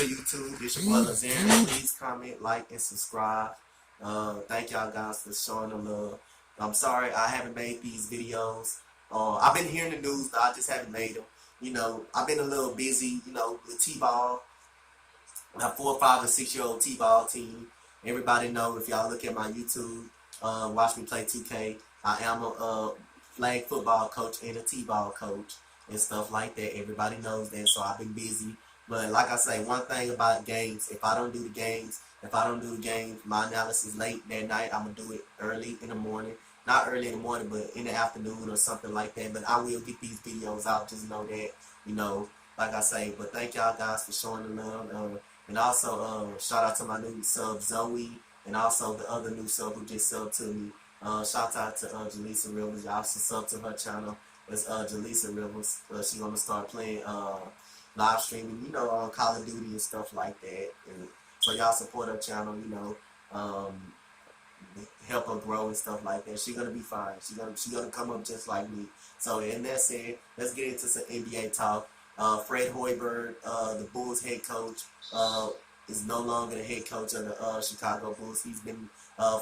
good, YouTube? It's your boy Lazarian. Please comment, like, and subscribe. Thank y'all guys for showing the love. I'm sorry I haven't made these videos. I've been hearing the news, but I just haven't made them. You know, I've been a little busy, you know, with T-ball. My 4, 5, and 6-year-old T-ball team. Everybody know if y'all look at my YouTube, watch me play 2K. I am a flag football coach and a T-ball coach and stuff like that. Everybody knows that, so I've been busy. But like I say, one thing about games, if I don't do the games, my analysis late that night, I'm going to do it early in the morning. Not early in the morning, but in the afternoon or something like that. But I will get these videos out. Just know that, you know, like I say. But thank y'all guys for showing the love. And also, shout out to my new sub, Zoe, and also the other new sub who just subbed to me. Shout out to Jaleesa Rivers. Y'all should sub to her channel. It's Jaleesa Rivers. She's going to start playing live streaming, you know, on Call of Duty and stuff like that. And so y'all support her channel, you know, help her grow and stuff like that. She's gonna be fine. She's gonna come up just like me. So in that said, let's get into some NBA talk. Fred Hoiberg, the Bulls head coach, is no longer the head coach of the Chicago Bulls. He's been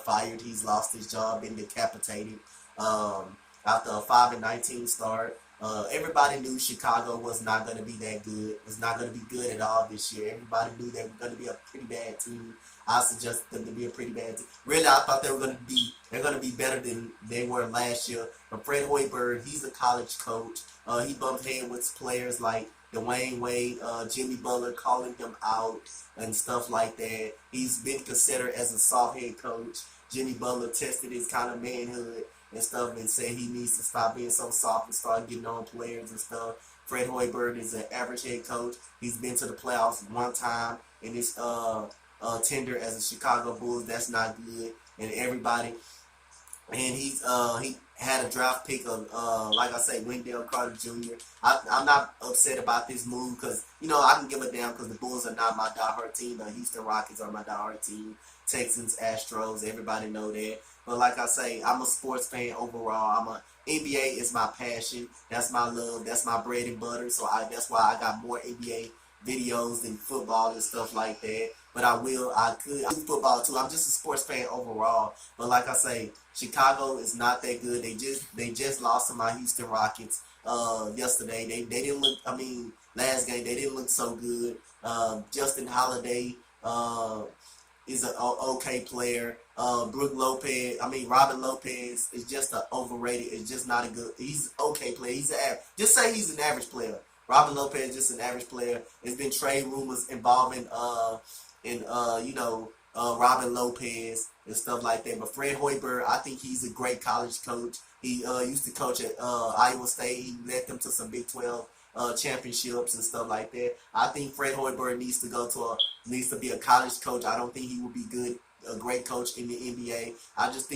fired. He's lost his job, been decapitated. After a 5-19 start. Everybody knew Chicago was not going to be that good. Was not going to be good at all this year. Everybody knew they were going to be a pretty bad team. I suggested them to be a pretty bad team. Really, I thought they're going to be better than they were last year. But Fred Hoiberg, he's a college coach. He bumped head with players like Dwayne Wade, Jimmy Butler, calling him out and stuff like that. He's been considered as a soft head coach. Jimmy Butler tested his kind of manhood and stuff and said he needs to stop being so soft and start getting on players and stuff. Fred Hoiberg is an average head coach. He's been to the playoffs one time in his tender as a Chicago Bulls. That's not good. And everybody, and he had a draft pick of like I say, Wendell Carter Jr. I'm not upset about this move because, you know, I can give a damn because the Bulls are not my diehard team. The Houston Rockets are my diehard team. Texans, Astros, everybody know that. But like I say, I'm a sports fan overall. NBA is my passion. That's my love. That's my bread and butter. So that's why I got more NBA videos than football and stuff like that. But I do football too. I'm just a sports fan overall. But like I say, Chicago is not that good. They just lost to my Houston Rockets yesterday. They didn't look. I mean, last game they didn't look so good. Justin Holiday is an okay player. Robin Lopez is just an overrated. It's just not a good. He's an okay player. Just say he's an average player. Robin Lopez is just an average player. There's been trade rumors involving Robin Lopez and stuff like that. But Fred Hoiberg, I think he's a great college coach. He used to coach at Iowa State. He led them to some Big 12 championships and stuff like that. I think Fred Hoiberg needs to be a college coach. I don't think he will be a great coach in the NBA. I just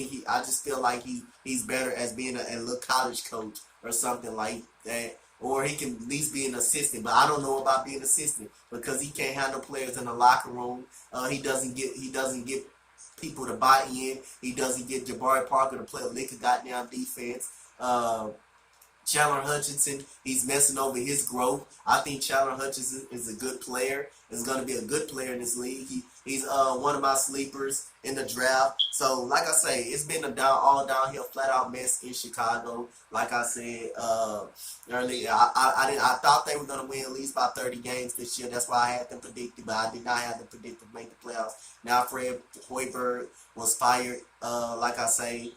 feel like he's better as being a little college coach or something like that. Or he can at least be an assistant, but I don't know about being an assistant because he can't handle players in the locker room. He doesn't get people to buy in. He doesn't get Jabari Parker to play a lick of goddamn defense. Chandler Hutchinson, he's messing over his growth. I think Chandler Hutchinson is a good player. Is going to be a good player in this league. He's one of my sleepers in the draft. So, like I say, it's been all downhill, flat out mess in Chicago. Like I said earlier, I thought they were going to win at least about 30 games this year. That's why I had them predicted, but I did not have them predicted to make the playoffs. Now, Fred Hoiberg was fired. Like I say,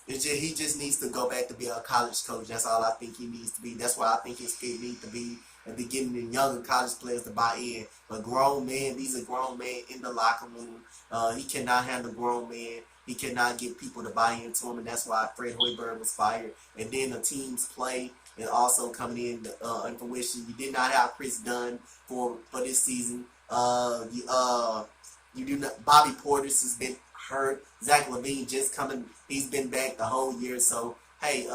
he just needs to go back to be a college coach. That's all I think he needs to be. That's what I think his fit needs to be. And be getting the younger college players to buy in. But grown men, these are grown men in the locker room. He cannot handle grown men. He cannot get people to buy into him. And that's why Fred Hoiberg was fired. And then the team's play is also coming in fruition. You did not have Chris Dunn for this season. You do not. Bobby Portis has been hurt. Zach LaVine just coming. He's been back the whole year. So hey,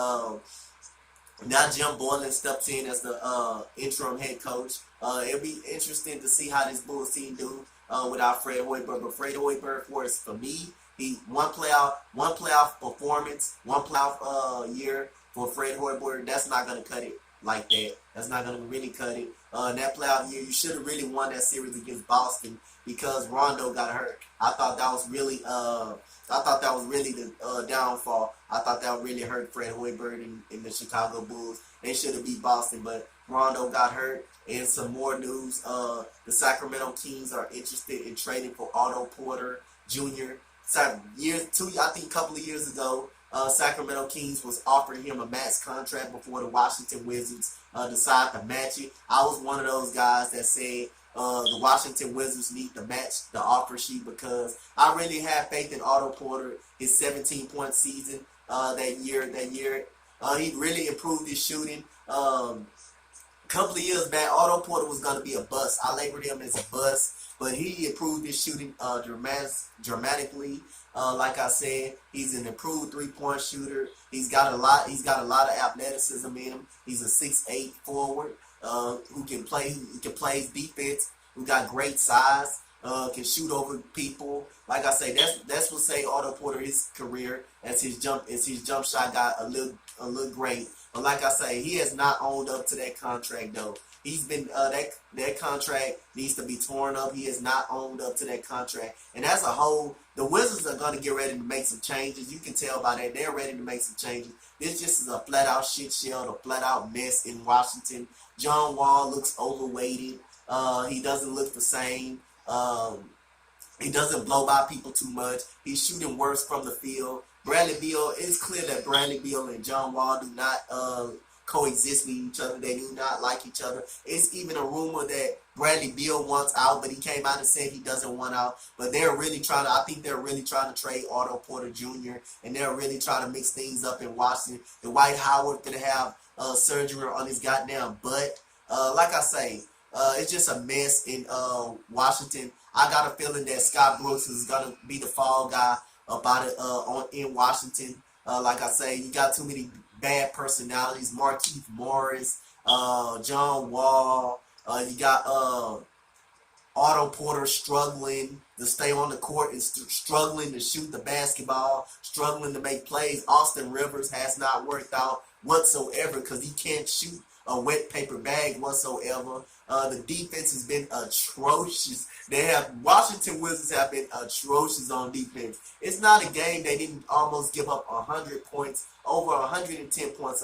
now Jim Boylan steps in as the interim head coach. It'll be interesting to see how this Bulls team do without Fred Hoiberg. But Fred Hoiberg, for me, he one playoff performance, one playoff year for Fred Hoiberg. That's not gonna cut it like that. That's not gonna really cut it. in that playoff year. You should have really won that series against Boston because Rondo got hurt. I thought that was really the downfall. I thought that would really hurt Fred Hoiberg in the Chicago Bulls. They should have beat Boston, but Rondo got hurt. And some more news: the Sacramento Kings are interested in trading for Otto Porter Jr. So I think a couple of years ago, Sacramento Kings was offering him a max contract before the Washington Wizards decided to match it. I was one of those guys that said the Washington Wizards need to match the offer sheet because I really have faith in Otto Porter. His 17-point season that year, he really improved his shooting. Couple of years back, Otto Porter was going to be a bust. I labeled him as a bust, but he improved his shooting dramatically. Like I said, he's an improved three-point shooter. He's got a lot of athleticism in him. He's a 6'8" forward who can play his defense. Who got great size. Can shoot over people. Like I say, that's what say Otto Porter his career as his jump shot got a little great. But like I say, he has not owned up to that contract though. He's been that contract needs to be torn up. He has not owned up to that contract. And as a whole, the Wizards are going to get ready to make some changes. You can tell by that they're ready to make some changes. This just is a flat out shit show, a flat out mess in Washington. John Wall looks overweighted. He doesn't look the same. He doesn't blow by people too much. He's shooting worse from the field. Bradley Beal, it's clear that Bradley Beal and John Wall do not coexist with each other. They do not like each other. It's even a rumor that Bradley Beal wants out, but he came out and said he doesn't want out. But I think they're really trying to trade Otto Porter Jr. and they're really trying to mix things up in Washington. The Dwight Howard gonna have surgery on his goddamn butt. Like I say, it's just a mess in Washington. I got a feeling that Scott Brooks is gonna be the fall guy about it in Washington. Like I say, you got too many bad personalities. Markieff Morris, John Wall. You got Otto Porter struggling to stay on the court and struggling to shoot the basketball, struggling to make plays. Austin Rivers has not worked out whatsoever because he can't shoot a wet paper bag whatsoever. The defense has been atrocious. Washington Wizards have been atrocious on defense. It's not a game they didn't almost give up 100 points, over 110 points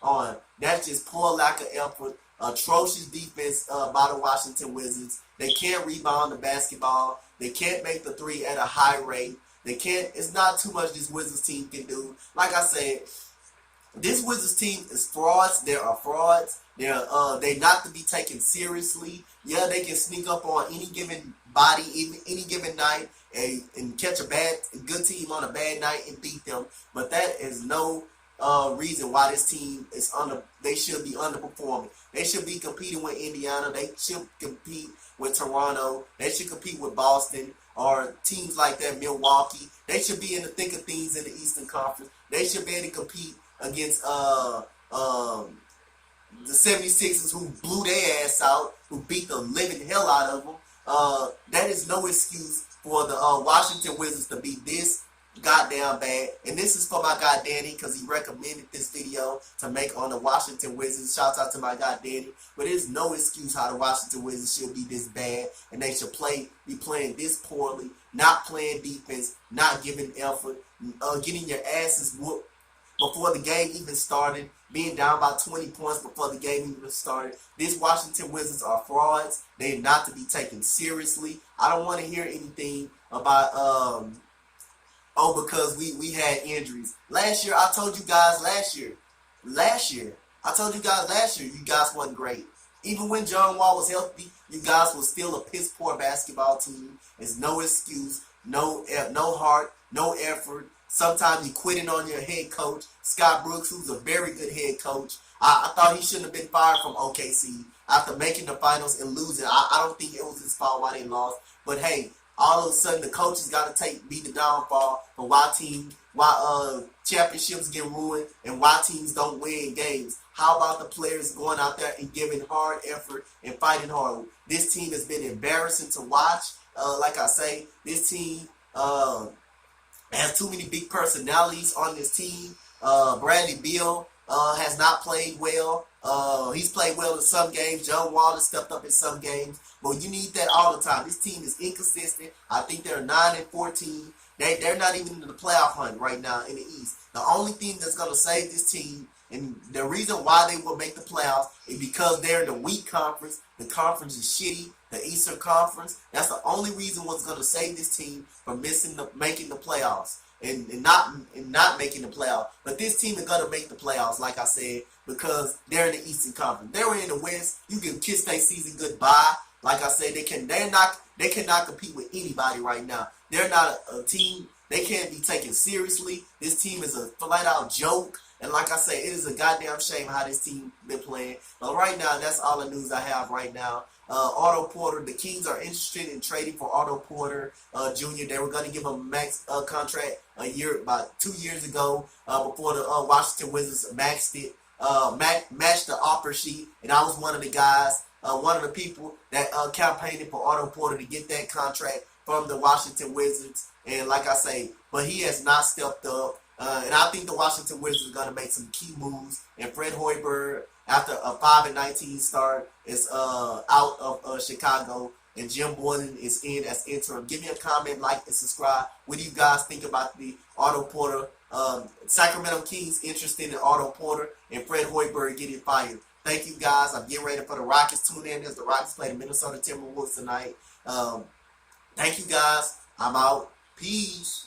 on. That's just poor lack of effort. Atrocious defense by the Washington Wizards. They can't rebound the basketball. They can't make the three at a high rate. It's not too much this Wizards team can do. Like I said, this Wizards team is frauds. There are frauds. They're not to be taken seriously. Yeah, they can sneak up on any given body, any given night, and catch a good team on a bad night and beat them. But that is no reason why this team is they should be underperforming. They should be competing with Indiana. They should compete with Toronto. They should compete with Boston or teams like that, Milwaukee. They should be in the thick of things in the Eastern Conference. They should be able to compete against the 76ers who blew their ass out, who beat the living hell out of them. That is no excuse for the Washington Wizards to be this goddamn bad. And this is for my guy Danny because he recommended this video to make on the Washington Wizards. Shouts out to my guy Danny. But there's no excuse how the Washington Wizards should be this bad and they should be playing this poorly, not playing defense, not giving effort, getting your asses whooped before the game even started, being down by 20 points before the game even started. These Washington Wizards are frauds. They're not to be taken seriously. I don't want to hear anything about because we had injuries. Last year, I told you guys you guys wasn't great. Even when John Wall was healthy, you guys was still a piss poor basketball team. There's no excuse, no heart, no effort. Sometimes you quitting on your head coach, Scott Brooks, who's a very good head coach. I thought he shouldn't have been fired from OKC after making the finals and losing. I don't think it was his fault why they lost. But hey, all of a sudden the coaches got to be the downfall for why championships get ruined and why teams don't win games. How about the players going out there and giving hard effort and fighting hard? This team has been embarrassing to watch. Like I say, this team has too many big personalities on this team. Bradley Beal has not played well. He's played well in some games. John Waller stepped up in some games, but you need that all the time. This team is inconsistent. I think they're 9-14. They're not even in the playoff hunt right now in the East. The only thing that's gonna save this team, and the reason why they will make the playoffs, is because they're in the weak conference. The conference is shitty. The Eastern Conference. That's the only reason what's gonna save this team from making the playoffs. And not making the playoffs. But this team is gonna make the playoffs, like I said, because they're in the Eastern Conference. They were in the West. You can kiss their season goodbye. Like I said, they cannot compete with anybody right now. They're not a team. They can't be taken seriously. This team is a flat out joke. And like I say, it is a goddamn shame how this team been playing. But right now, that's all the news I have right now. Otto Porter, the Kings are interested in trading for Otto Porter Jr. They were going to give him a max contract about 2 years ago before the Washington Wizards maxed it, matched the offer sheet. And I was one of the guys, one of the people that campaigned for Otto Porter to get that contract from the Washington Wizards. And like I say, but he has not stepped up. And I think the Washington Wizards are going to make some key moves. And Fred Hoiberg, after a 5-19 start, is out of Chicago. And Jim Boylan is in as interim. Give me a comment, like, and subscribe. What do you guys think about the Otto Porter? Sacramento Kings interested in Otto Porter and Fred Hoiberg getting fired. Thank you, guys. I'm getting ready for the Rockets. Tune in as the Rockets play the Minnesota Timberwolves tonight. Thank you, guys. I'm out. Peace.